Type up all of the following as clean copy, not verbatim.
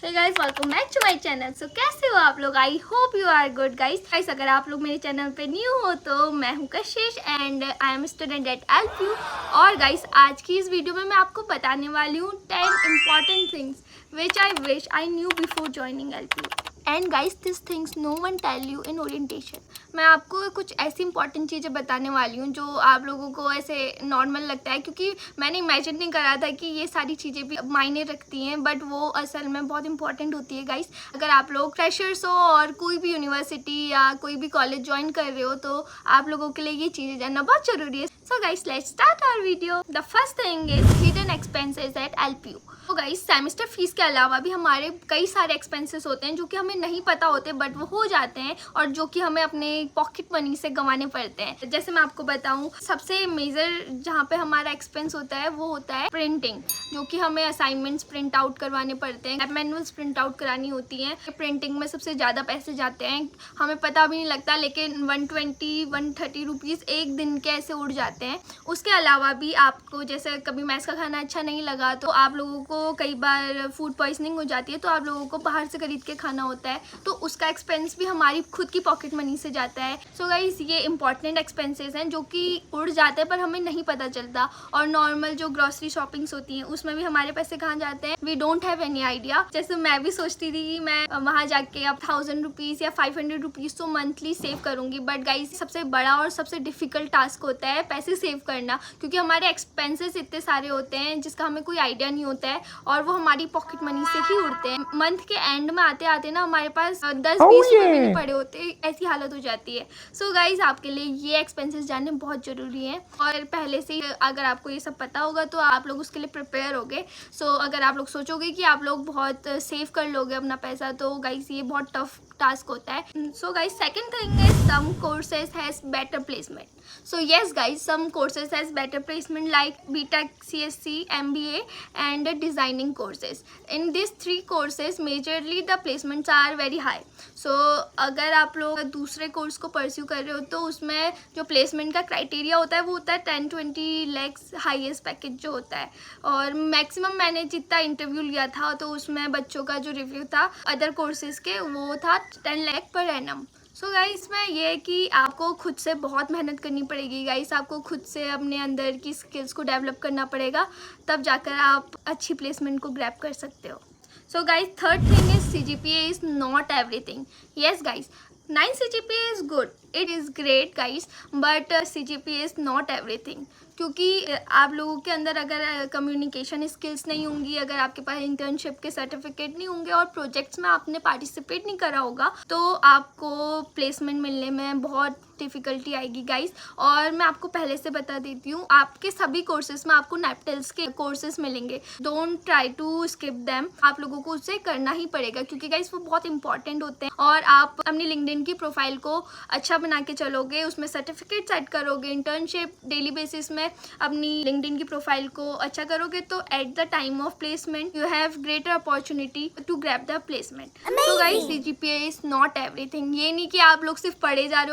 Hey guys, welcome back to my channel. So कैसे हो आप लोग? I hope you are good guys. अगर आप लोग मेरे चैनल पे न्यू हो तो मैं हूँ कशिश and I am student at LPU. और गाइस आज की इस वीडियो में मैं आपको बताने वाली हूँ 10 important things which I wish I knew before joining LPU. And guys this things no one tell you in orientation. मैं आपको कुछ ऐसी इंपॉर्टेंट चीज़ें बताने वाली हूँ जो आप लोगों को ऐसे नॉर्मल लगता है, क्योंकि मैंने इमेजिन नहीं करा था कि ये सारी चीज़ें भी मायने रखती हैं, बट वो असल में बहुत इंपॉर्टेंट होती है गाइस। अगर आप लोग फ्रेशर्स हो और कोई भी यूनिवर्सिटी या कोई भी कॉलेज ज्वाइन कर रहे हो तो आप लोगों के लिए ये चीज़ें जानना बहुत ज़रूरी है। So guys let's start our video. The first thing is hidden expenses at LPU. तो गाइस सेमेस्टर फीस के अलावा भी हमारे कई सारे एक्सपेंसेस होते हैं जो कि हमें नहीं पता होते बट वो हो जाते हैं और जो कि हमें अपने पॉकेट मनी से गंवाने पड़ते हैं। जैसे मैं आपको बताऊं, सबसे मेजर जहाँ पे हमारा एक्सपेंस होता है वो होता है प्रिंटिंग, जो कि हमें असाइनमेंट्स प्रिंट आउट करवाने पड़ते हैं, मैनुअल्स प्रिंट आउट करानी होती हैं। प्रिंटिंग में सबसे ज़्यादा पैसे जाते हैं, हमें पता भी नहीं लगता, लेकिन 120-130 रुपीज़ एक दिन के ऐसे उड़ जाते हैं। उसके अलावा भी आपको जैसे कभी मैस का खाना अच्छा नहीं लगा तो आप लोगों को कई बार फूड पॉइजनिंग हो जाती है तो आप लोगों को बाहर से खरीद के खाना होता है, तो उसका एक्सपेंस भी हमारी खुद की पॉकेट मनी से जाता है। सो गाइस ये इंपॉर्टेंट एक्सपेंसेस हैं जो कि उड़ जाते हैं पर हमें नहीं पता चलता। और नॉर्मल जो ग्रॉसरी शॉपिंग्स होती हैं उसमें भी हमारे पैसे कहाँ जाते हैं, we don't have any idea. जैसे मैं भी सोचती थी कि मैं वहाँ जाके अब 1000 रुपीज़ या 500 रुपीज़ तो मंथली सेव करूँगी, बट गाइस सबसे बड़ा और सबसे डिफिकल्ट टास्क होता है पैसे सेव करना, क्योंकि हमारे एक्सपेंसेस इतने सारे होते हैं जिसका हमें कोई आइडिया नहीं होता है और वो हमारी पॉकेट मनी से ही उड़ते हैं। मंथ के एंड में आते आते ना हमारे पास 10-20 रुपए भी नहीं पड़े होते, ऐसी हालत हो जाती है। सो गाइज आपके लिए ये एक्सपेंसेस जानने बहुत ज़रूरी है और पहले से ही अगर आपको ये सब पता होगा तो आप लोग उसके लिए प्रिपेयर होगे। सो अगर आप लोग सोचोगे कि आप लोग बहुत सेव कर लोगे अपना पैसा तो गाइज ये बहुत टफ टास्क होता है। So guys second thing is some courses has better placement. So yes guys, some courses has better placement like BTech, CSC, MBA and designing courses. In these three courses majorly the placements are very high. So अगर आप लोग दूसरे course को pursue कर रहे हो तो उसमें जो प्लेसमेंट का क्राइटेरिया होता है वो होता है 10-20 lakhs हाईएस्ट पैकेज जो होता है। और मैक्सिमम मैंने जितना इंटरव्यू लिया था तो उसमें बच्चों का जो रिव्यू था अदर कोर्सेज के वो था 10 lakh per annum. So guys इसमें ये है कि आपको खुद से बहुत मेहनत करनी पड़ेगी गाइस, आपको खुद से अपने अंदर की स्किल्स को डेवलप करना पड़ेगा, तब जाकर आप अच्छी प्लेसमेंट को ग्रैब कर सकते हो। So guys third thing is CGPA is not everything. Yes guys 9 CGPA is good, it is great guys, but CGPA is not everything, क्योंकि आप लोगों के अंदर अगर कम्युनिकेशन स्किल्स नहीं होंगी, अगर आपके पास इंटर्नशिप के सर्टिफिकेट नहीं होंगे और प्रोजेक्ट्स में आपने पार्टिसिपेट नहीं करा होगा तो आपको प्लेसमेंट मिलने में बहुत डिफ़िकल्टी आएगी गाइस। और मैं आपको पहले से बता देती हूँ, आपके सभी कोर्सेज में आपको NAPTELS के कोर्सेज मिलेंगे, don't try to skip them, आप लोगों को उसे करना ही पड़ेगा क्योंकि गाइस वो बहुत इंपॉर्टेंट होते हैं। और आप अपनी लिंक्डइन की प्रोफाइल को अच्छा बना के चलोगे, उसमें सर्टिफिकेट सेट करोगे, इंटर्नशिप डेली बेसिस में अपनी लिंक्डइन की प्रोफाइल को अच्छा करोगे तो at the time of placement you have greater opportunity to grab the placement. तो guys CGPA is not everything. ये नहीं कि आप लोग सिर्फ पढ़े जा रहे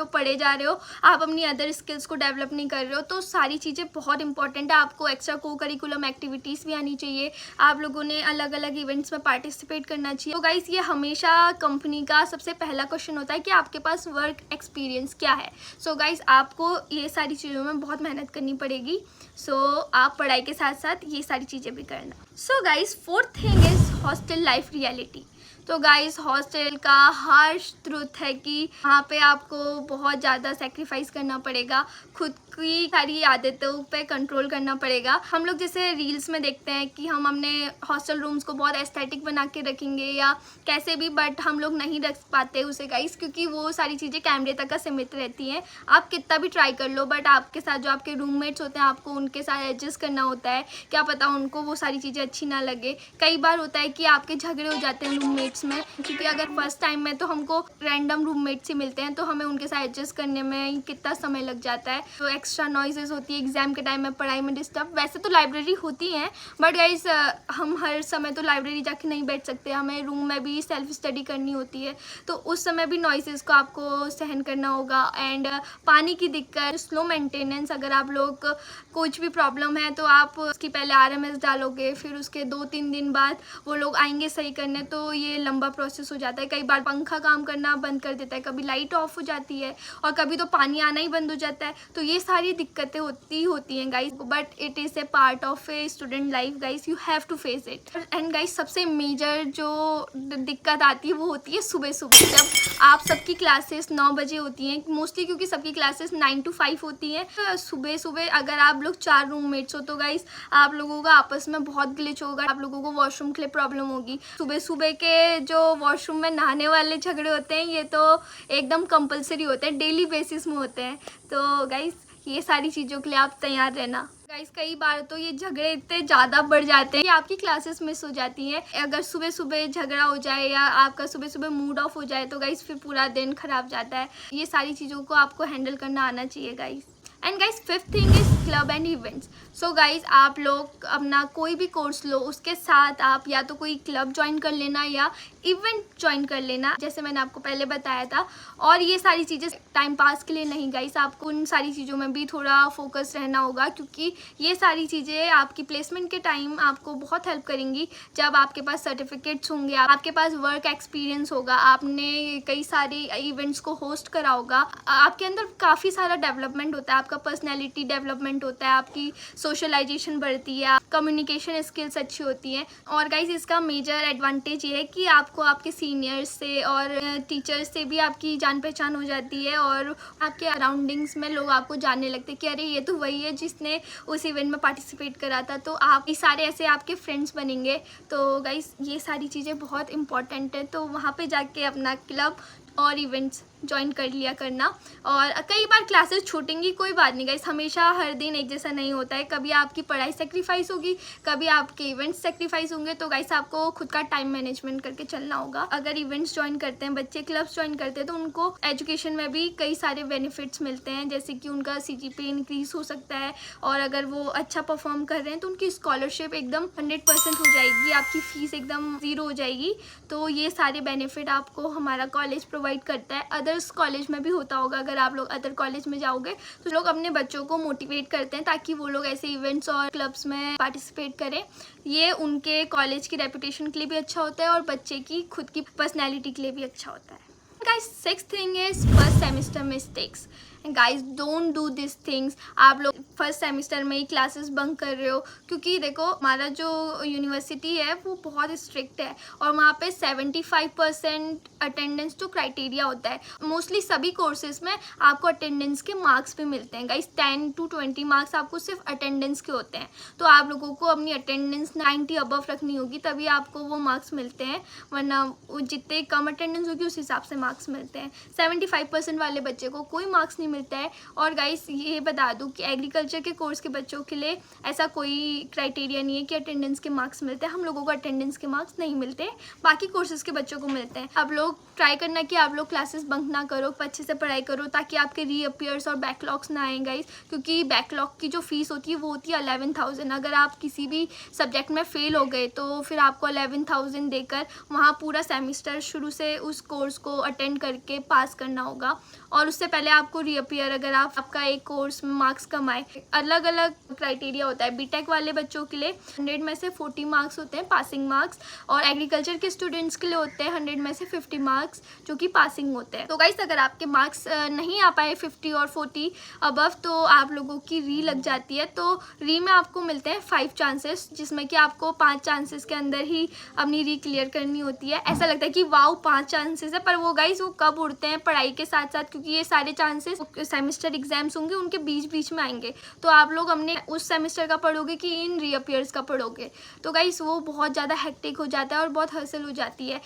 हो, आप अपनी अदर स्किल्स को डेवलप नहीं कर रहे हो, तो सारी चीज़ें बहुत इंपॉर्टेंट है। आपको एक्स्ट्रा को करिकुलम एक्टिविटीज़ भी आनी चाहिए, आप लोगों ने अलग अलग इवेंट्स में पार्टिसिपेट करना चाहिए। तो गाइस ये हमेशा कंपनी का सबसे पहला क्वेश्चन होता है कि आपके पास वर्क एक्सपीरियंस क्या है। सो गाइस आपको ये सारी चीज़ों में बहुत मेहनत करनी पड़ेगी। सो आप पढ़ाई के साथ साथ ये सारी चीज़ें भी करना। So guys fourth thing is hostel life reality. तो गाइस हॉस्टल का हार्श ट्रूथ है कि वहाँ पे आपको बहुत ज़्यादा सेक्रीफाइस करना पड़ेगा, खुद की सारी आदतों पे कंट्रोल करना पड़ेगा। हम लोग जैसे रील्स में देखते हैं कि हम अपने हॉस्टल रूम्स को बहुत एस्थेटिक बना के रखेंगे या कैसे भी, बट हम लोग नहीं रख पाते उसे गाइस, क्योंकि वो सारी चीज़ें कैमरे तक का सीमित रहती हैं। आप कितना भी ट्राई कर लो बट आपके साथ जो आपके रूममेट्स होते हैं आपको उनके साथ एडजस्ट करना होता है, क्या पता उनको वो सारी चीज़ें अच्छी ना लगे। कई बार होता है कि आपके झगड़े हो जाते हैं रूममेट्स में, क्योंकि अगर फर्स्ट टाइम में तो हमको रैंडम रूममेट्स ही मिलते हैं तो हमें उनके साथ एडजस्ट करने में कितना समय लग जाता है। तो एक्स्ट्रा नॉइजेस होती है एग्जाम के टाइम में, पढ़ाई में डिस्टर्ब। वैसे तो लाइब्रेरी होती हैं बट गाइस हम हर समय तो लाइब्रेरी जाके नहीं बैठ सकते, हमें रूम में भी सेल्फ स्टडी करनी होती है, तो उस समय भी नॉइजेस को आपको सहन करना होगा। एंड पानी की दिक्कत, स्लो मेंटेनेंस, अगर आप लोग कुछ भी प्रॉब्लम है तो आप उसकी पहले RMS डालोगे, फिर उसके 2-3 दिन बाद वो लोग आएंगे सही करने, तो ये लंबा प्रोसेस हो जाता है। कई बार पंखा काम करना बंद कर देता है, कभी लाइट ऑफ हो जाती है और कभी तो पानी आना ही बंद हो जाता है। तो ये सारी दिक्कतें होती हैं guys, but it is a part of a student life guys, you have to face it. And guys सबसे मेजर जो दिक्कत आती है वो होती है सुबह सुबह, जब आप सबकी क्लासेस 9 बजे होती हैं मोस्टली, क्योंकि सबकी क्लासेस 9 to 5 होती हैं। तो सुबह सुबह अगर आप लोग 4 रूममेट्स हो तो गाइस आप लोगों का आपस में बहुत ग्लिच होगा, आप लोगों को वॉशरूम के लिए प्रॉब्लम होगी। सुबह सुबह के जो वॉशरूम में नहाने वाले झगड़े होते हैं ये तो एकदम कंपलसरी होते हैं, डेली बेसिस में होते हैं। तो गाइस ये सारी चीज़ों के लिए आप तैयार रहना। गाइस कई बार तो ये झगड़े इतने ज़्यादा बढ़ जाते हैं कि आपकी क्लासेस मिस हो जाती हैं। अगर सुबह सुबह झगड़ा हो जाए या आपका सुबह सुबह मूड ऑफ हो जाए तो गाइस फिर पूरा दिन खराब जाता है। ये सारी चीज़ों को आपको हैंडल करना आना चाहिए guys. And guys fifth thing is club and events. So guys आप लोग अपना कोई भी कोर्स लो उसके साथ आप या तो कोई क्लब ज्वाइन कर लेना या इवेंट ज्वाइन कर लेना, जैसे मैंने आपको पहले बताया था। और ये सारी चीज़ें टाइम पास के लिए नहीं गाइस, आपको उन सारी चीज़ों में भी थोड़ा फोकस रहना होगा, क्योंकि ये सारी चीज़ें आपकी प्लेसमेंट के टाइम आपको बहुत हेल्प करेंगी। जब आपके पास सर्टिफिकेट्स होंगे, आपके पास वर्क एक्सपीरियंस होगा, आपने कई सारे इवेंट्स को होस्ट करा होगा, आपके अंदर काफ़ी सारा डेवलपमेंट होता है, आपका पर्सनैलिटी डेवलपमेंट होता है, आपकी सोशलाइजेशन बढ़ती है, कम्युनिकेशन स्किल्स अच्छी होती हैं। और गाइस इसका मेजर एडवांटेज ये है कि आपको आपके सीनियर्स से और टीचर्स से भी आपकी जान पहचान हो जाती है और आपके अराउंडिंग्स में लोग आपको जानने लगते हैं कि अरे ये तो वही है जिसने उस इवेंट में पार्टिसिपेट करा था, तो आप ये सारे ऐसे आपके फ्रेंड्स बनेंगे। तो गाइस ये सारी चीज़ें बहुत इंपॉर्टेंट है, तो वहाँ पे जाके अपना क्लब और इवेंट्स ज्वाइन कर लिया करना। और कई बार क्लासेस छूटेंगी, कोई बात नहीं गाइस, हमेशा हर दिन एक जैसा नहीं होता है। कभी आपकी पढ़ाई सेक्रीफाइस होगी, कभी आपके इवेंट्स सेक्रीफाइस होंगे, तो गाइस आपको खुद का टाइम मैनेजमेंट करके चलना होगा। अगर इवेंट्स ज्वाइन करते हैं बच्चे, क्लब्स ज्वाइन करते हैं, तो उनको एजुकेशन में भी कई सारे बेनिफिट्स मिलते हैं, जैसे कि उनका CGPA इंक्रीज हो सकता है और अगर वो अच्छा परफॉर्म कर रहे हैं तो उनकी स्कॉलरशिप एकदम 100% हो जाएगी, आपकी फ़ीस एकदम 0 हो जाएगी। तो ये सारे बेनिफिट आपको हमारा कॉलेज प्रोवाइड करता है। अदर्स कॉलेज में भी होता होगा, अगर आप लोग अदर कॉलेज में जाओगे तो लोग अपने बच्चों को मोटिवेट करते हैं ताकि वो लोग ऐसे इवेंट्स और क्लब्स में पार्टिसिपेट करें। ये उनके कॉलेज की रेपुटेशन के लिए भी अच्छा होता है और बच्चे की खुद की पर्सनैलिटी के लिए भी अच्छा होता है। Guys sixth thing is first semester mistakes. Guys don't do this things. आप लोग फर्स्ट सेमेस्टर में ही क्लासेस बंक कर रहे हो, क्योंकि देखो हमारा जो यूनिवर्सिटी है वो बहुत स्ट्रिक्ट है और वहाँ पे 75% अटेंडेंस तो क्राइटेरिया होता है। मोस्टली सभी कोर्सेज में आपको अटेंडेंस के मार्क्स भी मिलते हैं गाइस, 10 to 20 मार्क्स आपको सिर्फ अटेंडेंस के होते हैं। तो आप लोगों को अपनी अटेंडेंस 90 अबव रखनी होगी, तभी आपको वो मार्क्स मिलते हैं, वरना जितने कम अटेंडेंस होगी उस हिसाब से मार्क्स मिलते हैं। 75% वाले बच्चे को कोई मार्क्स नहीं मिलता है। और गाइस ये बता दूं कि एग्रीकल्चर के कोर्स के बच्चों के लिए ऐसा कोई क्राइटेरिया नहीं है कि अटेंडेंस के मार्क्स मिलते हैं। हम लोगों को अटेंडेंस के मार्क्स नहीं मिलते, बाकी कोर्सेज के बच्चों को मिलते हैं। आप लोग ट्राई करना कि आप लोग क्लासेस बंक ना करो, अच्छे से पढ़ाई करो ताकि आपके रीअपियर्स और बैकलॉग्स ना आए गाइस, क्योंकि बैकलॉग की जो फीस होती है वो होती है 11,000। अगर आप किसी भी सब्जेक्ट में फेल हो गए तो फिर आपको 11,000 देकर वहाँ पूरा सेमिस्टर शुरू से उस कोर्स को अटेंड करके पास करना होगा। और उससे पहले आपको रीअपियर, अगर आपका एक कोर्स में मार्क्स कम आए, अलग अलग क्राइटेरिया होता है। बीटेक वाले बच्चों के लिए 100 में से 40 मार्क्स होते हैं पासिंग मार्क्स, और एग्रीकल्चर के स्टूडेंट्स के लिए होते हैं 100 में से 50 मार्क्स जो कि पासिंग होते हैं। तो गाइस अगर आपके मार्क्स नहीं आ पाए 50 और 40 अबव, तो आप लोगों की री लग जाती है। तो री में आपको मिलते हैं 5 चांसेस, जिसमें कि आपको 5 चांसेस के अंदर ही अपनी री क्लियर करनी होती है। ऐसा लगता है कि वाओ 5 चांसेस है, पर वो गाइस वो कब उड़ते हैं पढ़ाई के साथ साथ, क्योंकि ये सारे चांसेस सेमेस्टर एग्जाम्स होंगे उनके बीच बीच में आएंगे। तो आप लोग हमने उस सेमेस्टर का पढ़ोगे कि इन रीअपियर्स का पढ़ोगे, तो गाइस वो बहुत ज़्यादा हेक्टिक हो जाता है और बहुत हसल हो जाती है।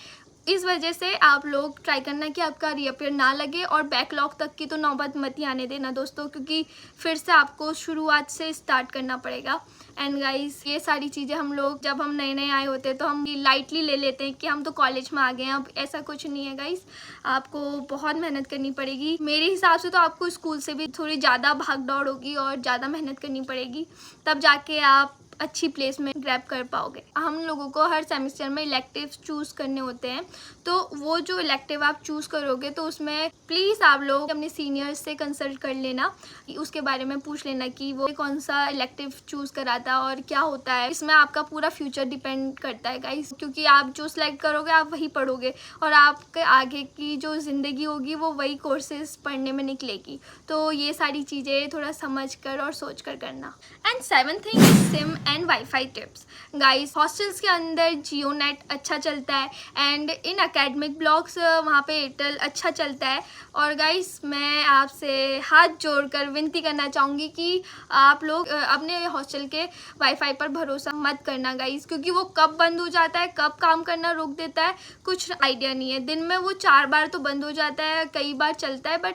इस वजह से आप लोग ट्राई करना कि आपका रीअपियर ना लगे, और बैकलॉग तक की तो नौबत मत ही आने देना दोस्तों, क्योंकि फिर से आपको शुरुआत से स्टार्ट करना पड़ेगा। एंड गाइस, ये सारी चीज़ें हम लोग जब हम नए नए आए होते हैं तो हम लाइटली ले लेते हैं कि हम तो कॉलेज में आ गए हैं। अब ऐसा कुछ नहीं है गाइस, आपको बहुत मेहनत करनी पड़ेगी। मेरे हिसाब से तो आपको स्कूल से भी थोड़ी ज़्यादा भाग दौड़ होगी और ज़्यादा मेहनत करनी पड़ेगी, तब जाके आप अच्छी प्लेस में ग्रैब कर पाओगे। हम लोगों को हर सेमेस्टर में इलेक्टिव चूज़ करने होते हैं, तो वो जो इलेक्टिव आप चूज़ करोगे तो उसमें प्लीज़ आप लोग अपने सीनियर्स से कंसल्ट कर लेना, उसके बारे में पूछ लेना कि वो कौन सा इलेक्टिव चूज़ कराता और क्या होता है। इसमें आपका पूरा फ्यूचर डिपेंड करता है गाइस, क्योंकि आप जो सिलेक्ट करोगे आप वही पढ़ोगे और आपके आगे की जो ज़िंदगी होगी वो वही कोर्सेज पढ़ने में निकलेगी। तो ये सारी चीज़ें थोड़ा समझ कर और सोच कर करना। And 7th thing is SIM and wifi tips. Guys, hostels के अंदर जियो नेट अच्छा चलता है एंड इन एकेडमिक ब्लॉक्स वहाँ पे एयरटेल अच्छा चलता है। और गाइस, मैं आपसे हाथ जोड़कर विनती करना चाहूँगी कि आप लोग अपने हॉस्टल के वाईफाई पर भरोसा मत करना गाइस, क्योंकि वो कब बंद हो जाता है, कब काम करना रोक देता है, कुछ आइडिया नहीं है। दिन में वो 4 बार तो बंद हो जाता है, कई बार चलता है, बट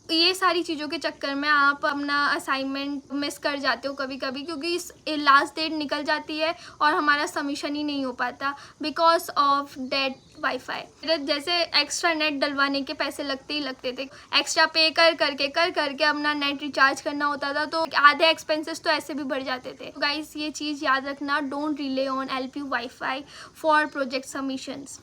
ये सारी चीज़ों के चक्कर में आप अपना असाइनमेंट मिस कर जाते हो कभी कभी, क्योंकि लास्ट डेट निकल जाती है और हमारा सबमिशन ही नहीं हो पाता बिकॉज ऑफ डेट वाईफाई। जैसे एक्स्ट्रा नेट डलवाने के पैसे लगते ही लगते थे, एक्स्ट्रा पे कर करके अपना नेट रिचार्ज करना होता था, तो आधे एक्सपेंसेस तो ऐसे भी बढ़ जाते थे। तो गाइस, ये चीज़ याद रखना, don't relay on LPU wifi for project submissions.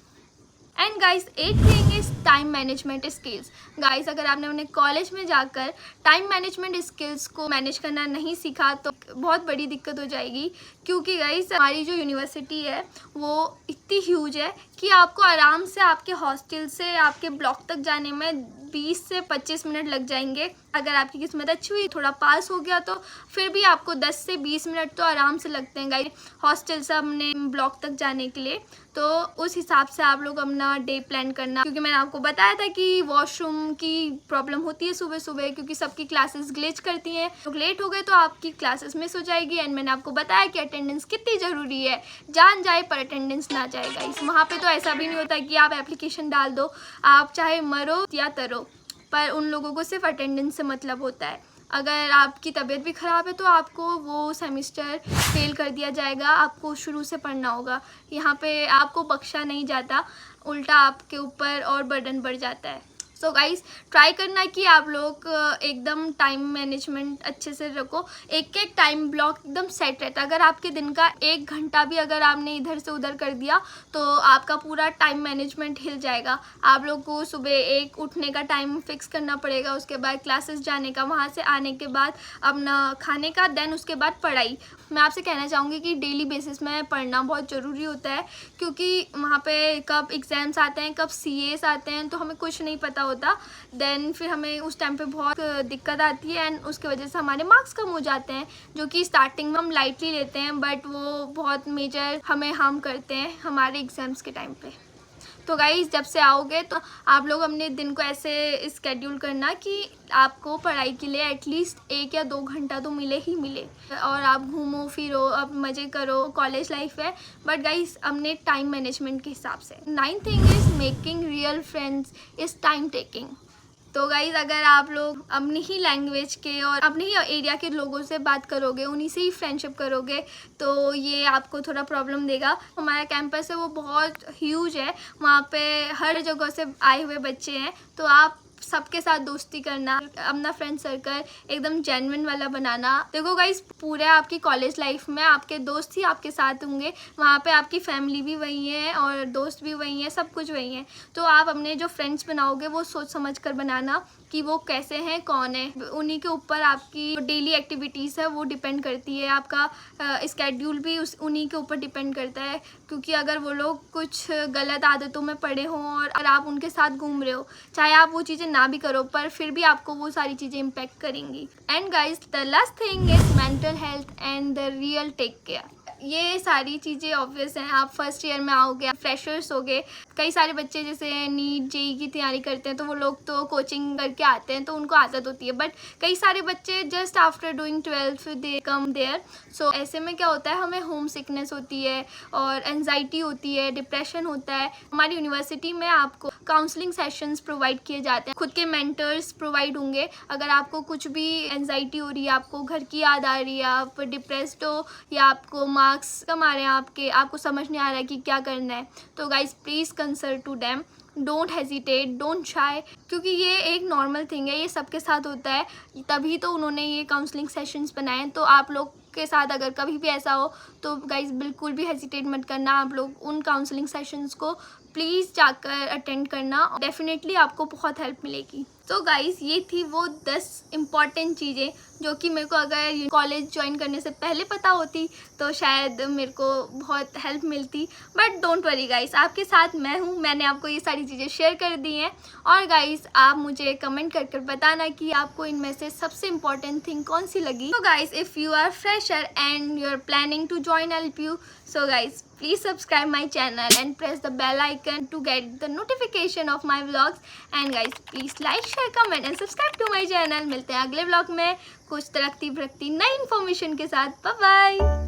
And guys, 8th thing is time management skills. Guys, अगर आपने अपने कॉलेज में जाकर टाइम मैनेजमेंट स्किल्स को मैनेज करना नहीं सीखा तो बहुत बड़ी दिक्कत हो जाएगी, क्योंकि गाइस हमारी जो यूनिवर्सिटी है वो इतनी ह्यूज है कि आपको आराम से आपके हॉस्टल से आपके ब्लॉक तक जाने में 20 से 25 मिनट लग जाएंगे। अगर आपकी किस्मत अच्छी हुई, थोड़ा पास हो गया, तो फिर भी आपको 10 से 20 मिनट तो आराम से लगते हैं गाइस हॉस्टल से अपने ब्लॉक तक जाने के लिए। तो उस हिसाब से आप लोग अपना डे प्लान करना, क्योंकि मैंने आपको बताया था कि वॉशरूम की प्रॉब्लम होती है सुबह सुबह, क्योंकि सबकी क्लासेस ग्लिच करती हैं। तो लेट हो गए तो आपकी क्लासेस मिस हो जाएगी। एंड मैंने आपको बताया कि अटेंडेंस कितनी ज़रूरी है, जान जाए पर अटेंडेंस ना जाए गाइस। वहाँ पे तो ऐसा भी नहीं होता कि आप एप्लीकेशन डाल दो, आप चाहे मरो या तरो, पर उन लोगों को सिर्फ अटेंडेंस से मतलब होता है। अगर आपकी तबीयत भी ख़राब है तो आपको वो सेमेस्टर फेल कर दिया जाएगा, आपको शुरू से पढ़ना होगा। यहाँ पे आपको बख्शा नहीं जाता, उल्टा आपके ऊपर और बर्डन बढ़ जाता है। सो गाइस, ट्राई करना कि आप लोग एकदम टाइम मैनेजमेंट अच्छे से रखो, एक एक टाइम ब्लॉक एकदम सेट रहता है। अगर आपके दिन का 1 घंटा भी अगर आपने इधर से उधर कर दिया तो आपका पूरा टाइम मैनेजमेंट हिल जाएगा। आप लोग को सुबह एक उठने का टाइम फिक्स करना पड़ेगा, उसके बाद क्लासेस जाने का, वहाँ से आने के बाद अपना खाने का, देन उसके बाद पढ़ाई। मैं आपसे कहना चाहूँगी कि डेली बेसिस में पढ़ना बहुत ज़रूरी होता है, क्योंकि वहाँ पे कब एग्ज़ाम्स आते हैं, कब CAs आते हैं, तो हमें कुछ नहीं पता होता। देन फिर हमें उस टाइम पे बहुत दिक्कत आती है एंड उसकी वजह से हमारे मार्क्स कम हो जाते हैं, जो कि स्टार्टिंग में हम लाइटली लेते हैं, बट वो बहुत मेजर हमें हार्म करते हैं हमारे एग्ज़ाम्स के टाइम पे। तो गाइस, जब से आओगे तो आप लोग अपने दिन को ऐसे स्केड्यूल करना कि आपको पढ़ाई के लिए एटलीस्ट 1 या 2 घंटा तो मिले ही मिले, और आप घूमो फिरो, अब मज़े करो, कॉलेज लाइफ है, बट गाइस अपने टाइम मैनेजमेंट के हिसाब से। 9th thing is making real friends is time taking. तो गाइज़, अगर आप लोग अपनी ही लैंग्वेज के और अपने ही एरिया के लोगों से बात करोगे, उन्हीं से ही फ्रेंडशिप करोगे, तो ये आपको थोड़ा प्रॉब्लम देगा। हमारा कैंपस है वो बहुत ह्यूज है, वहाँ पे हर जगह से आए हुए बच्चे हैं, तो आप सबके साथ दोस्ती करना, अपना फ्रेंड सर्कल एकदम जेन्युइन वाला बनाना। देखो गाइस, पूरे आपकी कॉलेज लाइफ में आपके दोस्त ही आपके साथ होंगे, वहाँ पे आपकी फैमिली भी वही है और दोस्त भी वही है, सब कुछ वही है। तो आप अपने जो फ्रेंड्स बनाओगे वो सोच समझ कर बनाना कि वो कैसे हैं, कौन है, उन्हीं के ऊपर आपकी डेली एक्टिविटीज़ है वो डिपेंड करती है, आपका स्केड्यूल भी उन्हीं के ऊपर डिपेंड करता है। क्योंकि अगर वो लोग कुछ गलत आदतों में पड़े हों और आप उनके साथ घूम रहे हो, चाहे आप वो चीज़ें ना भी करो, पर फिर भी आपको वो सारी चीज़ें इम्पेक्ट करेंगी। And guys, the last thing is mental health and the real take care. ये सारी चीज़ें ऑब्वियस हैं, आप फर्स्ट ईयर में आओगे, आप फ्रेशर्स होगे। कई सारे बच्चे जैसे नीट जेई की तैयारी करते हैं तो वो लोग तो कोचिंग करके आते हैं तो उनको आदत होती है, बट कई सारे बच्चे just after doing 12th they come there. So ऐसे में क्या होता है, हमें होम सिकनेस होती है और एनजाइटी होती है, डिप्रेशन होता है। हमारी यूनिवर्सिटी में आपको काउंसलिंग सेशंस प्रोवाइड किए जाते हैं, खुद के मेंटर्स प्रोवाइड होंगे। अगर आपको कुछ भी एनजाइटी हो रही है, आपको घर की याद आ रही है, आप डिप्रेस्ड हो या आपको मार्क्स कम आ रहे हैं आपको समझ नहीं आ रहा है कि क्या करना है, तो guys please consult to them. Don't hesitate, don't shy, क्योंकि ये एक नॉर्मल थिंग है, ये सबके साथ होता है, तभी तो उन्होंने ये काउंसलिंग सेशंस बनाए। तो आप लोग के साथ अगर कभी भी ऐसा हो तो गाइज बिल्कुल भी हेजिटेट मत करना, आप लोग उन काउंसलिंग सेशंस को प्लीज़ जाकर अटेंड करना, डेफिनेटली आपको बहुत हेल्प मिलेगी। तो गाइज़ ये थी वो 10 इम्पॉर्टेंट चीज़ें जो कि मेरे को अगर कॉलेज ज्वाइन करने से पहले पता होती तो शायद मेरे को बहुत हेल्प मिलती। बट डोंट वरी गाइज़, आपके साथ मैं हूँ, मैंने आपको ये सारी चीज़ें शेयर कर दी हैं। और गाइज़ आप मुझे कमेंट कर बताना कि आपको इनमें से सबसे इम्पॉर्टेंट थिंग कौन सी लगी। तो guys if you are fresher and you are planning to join LPU, so guys please subscribe my channel and press the bell icon to get the notification of my vlogs, and guys please like share comment and subscribe to my channel। मिलते हैं अगले vlog में कुछ तरक्की नई information के साथ। Bye bye.